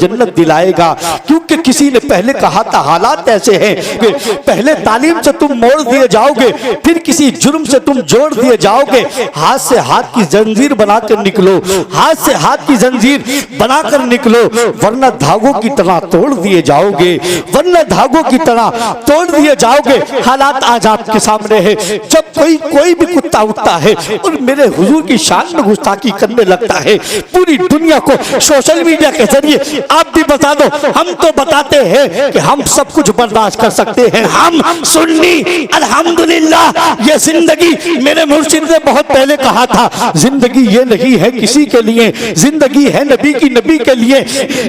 जन्नत दिलाएगा। क्योंकि किसी ने पहले कहा था हालात ऐसे हैं कि पहले तालीम से तुम मोड़ दिए जाओगे, फिर किसी जुर्म से तुम जोड़ दिए जाओगे। हाथ से हाथ की जंजीर बनाकर निकलो, हाथ से हाथ की जंजीर बनाकर निकलो, वरना धागों की तरह तोड़ दिए जाओगे, वरना धागों की तरह तोड़ दिए जाओगे। हालात आज आपके सामने है। जब कोई भी कुत्ता उठता है और मेरे हुजूर की शान में गुस्ताखी करने लगता है, पूरी दुनिया को सोशल मीडिया के जरिए आप भी बता दो, हम तो बताते हैं कि हम सब कुछ बर्दाश्त कर सकते हैं, हम सुन्नी अल्हम्दुलिल्लाह। ये जिंदगी मेरे मुर्शिद ने बहुत पहले कहा था, जिंदगी ये नहीं है किसी के लिए, जिंदगी है नबी के लिए।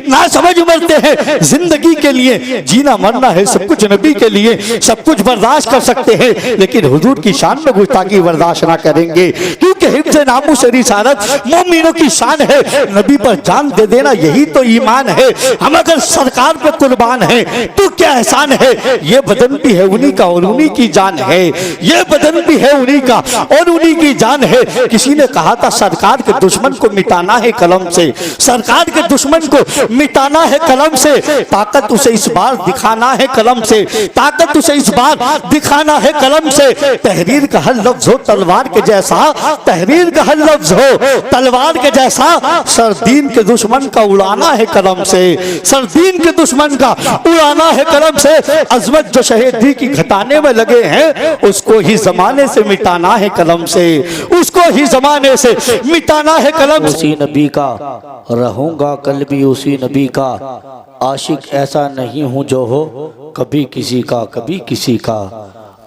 ना समझ मरते हैं जिंदगी के लिए, जीना मरना है सब कुछ नबी के लिए। सब कुछ बर्दाश्त कर सकते हैं लेकिन हुजूर की शान में गुस्ताखी बर्दाश्त ना करेंगे, क्योंकि हिफ्ज़ नामूस रिसालत मोमिनों की शान है। नबी पर जान दे देना यही तो ईमान है। हम अगर सरकार पे कुर्बान है तो क्या एहसान है। ये बदन भी है उन्हीं का और उन्हीं की जान है, ये बदन भी है उन्हीं का और उन्हीं की जान है। किसी ने कहा था सरकार के दुश्मन को मिटाना है कलम से, सरकार के दुश्मन को मिटाना है कलम से। ताकत उसे इस बार दिखाना है कलम से, ताकत उसे इस बार दिखाना है कलम से। तहरीर का हर लफ्ज हो तलवार के जैसा, तहरीर का हर लफ्ज हो तलवार के जैसा। सरदीन के दुश्मन का उड़ाना है कलम से, सरदीन के दुश्मन का उड़ाना है कलम से। अजमत जो शहीदी की घटाने में लगे हैं उसको ही जमाने से मिटाना है कलम से, उसको ही जमाने से मिटाना है कलम से। उसी नबी का रहूंगा कल भी उसी नबी का, आशिक ऐसा नहीं हूँ जो हो कभी किसी का कभी किसी का,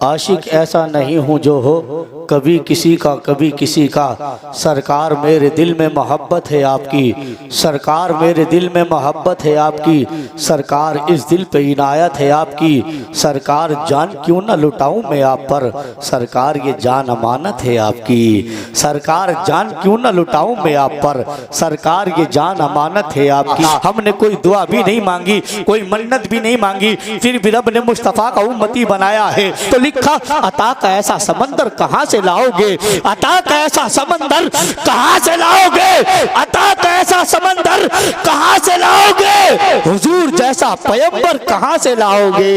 आशिक ऐसा नहीं हूँ जो हो कभी किसी का कभी किसी का। सरकार मेरे दिल में मोहब्बत है आपकी, सरकार मेरे दिल में मोहब्बत है आपकी, सरकार इस दिल पे इनायत है आपकी। सरकार जान क्यों न लुटाऊं मैं आप पर, सरकार ये जान अमानत है आपकी। सरकार जान क्यों न लुटाऊं मैं आप पर, सरकार ये जान अमानत है आपकी। हमने कोई दुआ भी नहीं मांगी, कोई मन्नत भी नहीं मांगी, फिर भी रब ने मुस्तफ़ा का उम्मती बनाया है। तो लिखा अता का ऐसा समंदर कहां से लाओगे, अता का ऐसा समंदर कहां से लाओगे, अता का ऐसा समंदर कहां से लाओगे। हुजूर जैसा पैगंबर कहां से लाओगे,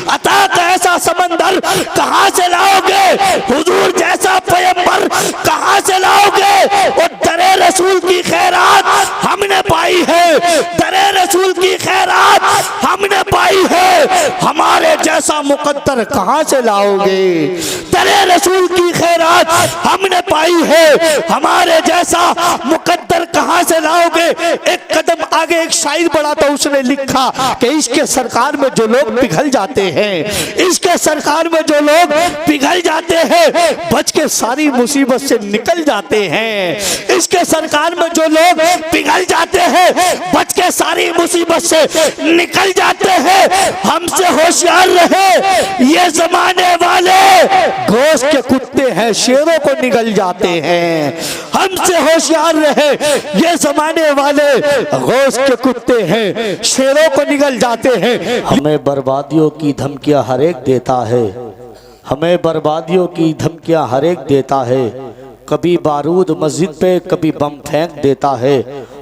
अता का ऐसा समंदर कहां से लाओगे। हुजूर जैसा पैगंबर कहां से लाओगे। और दरे रसूल की खैरात हमने पाई है, दरे रसूल की खैरात हमने पाई है। हमारे जैसा मुकद्दर कहां से लाओगे। दरे रसूल की खैरात हमने पाई है, हमारे जैसा मुकद्दर कहां से लाओगे। एक कदम आगे एक शायर बढ़ा तो उसने लिखा कि इसके सरकार में जो लोग पिघल जाते हैं, इसके सरकार में जो लोग पिघल जाते हैं बच के सारी मुसीबत से निकल जाते हैं। इसके सरकार में जो लोग पिघल जाते हैं बच के सारी मुसीबत से निकल जाते हैं। हमसे होशियार रहे ये जमाने वाले, गोश्त के कुत्ते हैं शेरों को निगल जाते हैं। हमसे होशियार रहे ये जमाने वाले, गोश्त के कुत्ते हैं शेरों को निगल जाते हैं। हमें बर्बादियों की धमकियां हर एक देता है, हमें बर्बादियों की धमकियां हर एक देता है। कभी बारूद मस्जिद पे कभी बम फेंक देता है।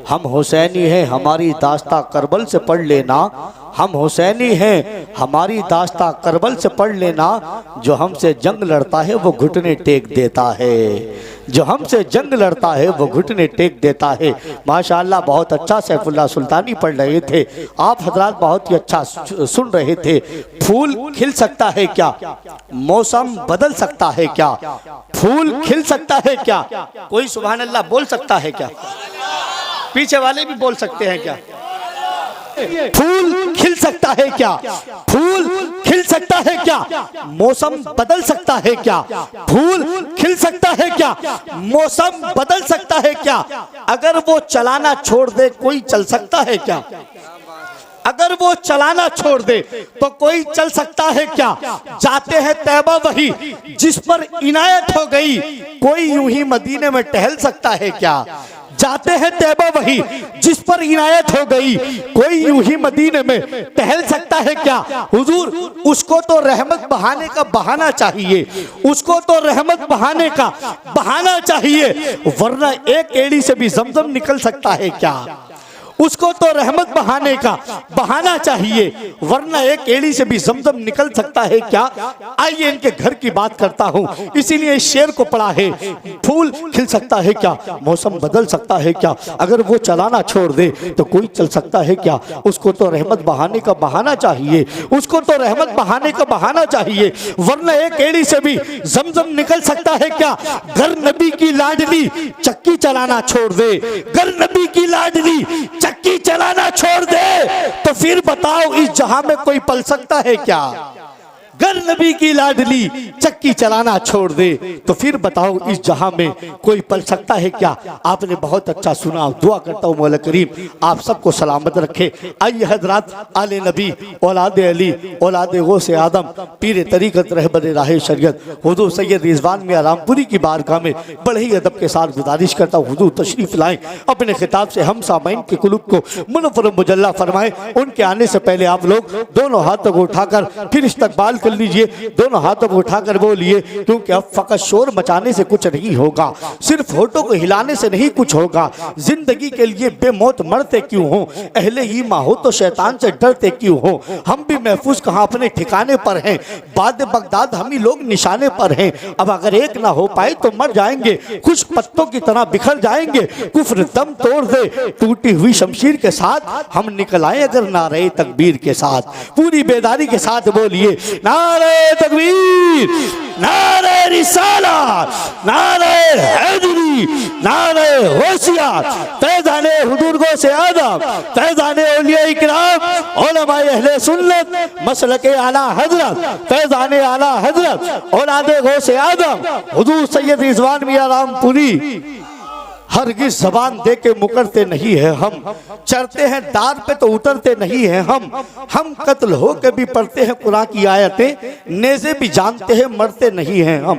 हम हुसैनी हैं हमारी दास्ता करबल से पढ़ लेना, हम हुसैनी हैं हमारी दास्ता करबल से पढ़ लेना। जो हमसे जंग लड़ता है वो घुटने टेक देता है, जो हमसे जंग लड़ता है वो घुटने टेक देता है। माशाअल्लाह बहुत अच्छा सैफुल्लाह सुल्तानी पढ़ रहे थे, आप हजरात बहुत ही अच्छा सुन रहे थे। फूल खिल सकता है क्या, मौसम बदल सकता है क्या, फूल खिल सकता है क्या, कोई सुभान अल्लाह बोल सकता है क्या, पीछे वाले भी बोल सकते हैं क्या। फूल खिल सकता है क्या, फूल खिल सकता है क्या, मौसम बदल सकता है क्या, फूल खिल सकता है क्या, मौसम बदल सकता है क्या। अगर वो चलाना छोड़ दे कोई चल सकता है क्या, अगर वो चलाना छोड़ दे तो कोई चल सकता है क्या। जाते हैं तैबा वही जिस पर इनायत हो गई, कोई यूं ही मदीने में टहल सकता है क्या। जाते हैं तैबा वही जिस पर इनायत हो गई, कोई यूं ही मदीने में टहल सकता है क्या। हुजूर उसको तो रहमत बहाने का बहाना चाहिए, उसको तो रहमत बहाने का बहाना चाहिए, वरना एक एड़ी से भी जमजम निकल सकता है क्या। उसको तो रहमत बहाने का बहाना चाहिए, वरना एक एड़ी से भी जमजम निकल सकता है क्या। आइए इनके घर की बात करता हूँ, इसीलिए इस शेर को पढ़ा है। फूल खिल सकता है क्या, मौसम बदल सकता है क्या, अगर वो चलाना छोड़ दे तो कोई चल सकता है क्या। उसको तो रहमत बहाने का बहाना चाहिए, उसको तो रहमत बहाने का बहाना चाहिए, वरना एक एड़ी से भी जमजम निकल सकता है क्या। घर नबी की लाडली चक्की चलाना छोड़ दे, घर नबी की लाडली चक्की चलाना छोड़ दे, तो फिर बताओ इस जहां में कोई पल सकता है क्या। गर नबी की लाडली चक्की चलाना छोड़ दे, तो फिर बताओ इस जहां में कोई पल सकता है क्या। आपने बहुत अच्छा सुना, दुआ करता हूँ मौला करीम आप सबको सलामत रखे। आइए हजरात, आले नबी, औलाद अली, औलाद गौसे आदम, पीर तरीक़त रहबर राह शरीयत हुजूर सैयद रिजवान मियां रामपुरी की बारगाह में बड़े ही अदब के साथ गुजारिश करता हूँ, हुजूर तशरीफ लाएं, अपने खिताब से हम सामाइन के कुलूब को मुनव्वर मुजल्ला फरमाएं। उनके आने से पहले आप लोग दोनों हाथों को उठाकर फिर इस्तकबाल कर लीजिए, दोनों हाथों को उठाकर बोलिए, क्योंकि अब फकत शोर मचाने से कुछ नहीं होगा, सिर्फ होठों को हिलाने से नहीं कुछ होगा। जिंदगी के लिए बेमौत मरते क्यों हो, अहले ईमान हो तो शैतान से डरते क्यों हो। हम भी महफूज कहाँ अपने ठिकाने पर हैं, बाद बगदाद हम ही लोग निशाने पर हैं। अब अगर एक ना हो पाए तो मर जाएंगे, कुछ पत्तों की तरह बिखर जाएंगे। कुफ्र दम तोड़ दे टूटी हुई शमशीर के साथ, हम निकल आए अगर नारे तकबीर के साथ। पूरी बेदारी के साथ बोलिए, नारे तकबीर, नारे रिसालत, नारे हैदरी, नारे होशियार, फैज़ाने हुजूर गौसे आदम, फैज़ाने औलिया इकराम, उलमाए अहले सुन्नत, मसलके आला हजरत, फैज़ाने आला हजरत, औलादे गौसे आदम, हुजूर सैयद रिजवान मियां रामपुरी। हरगिज़ ज़बान दे के मुकरते नहीं है हम, चढ़ते हैं दार पे तो उतरते नहीं है हम कत्ल हो के भी पढ़ते हैं कुरान की आयतें, नेज़े भी जानते हैं मरते नहीं हैं हम।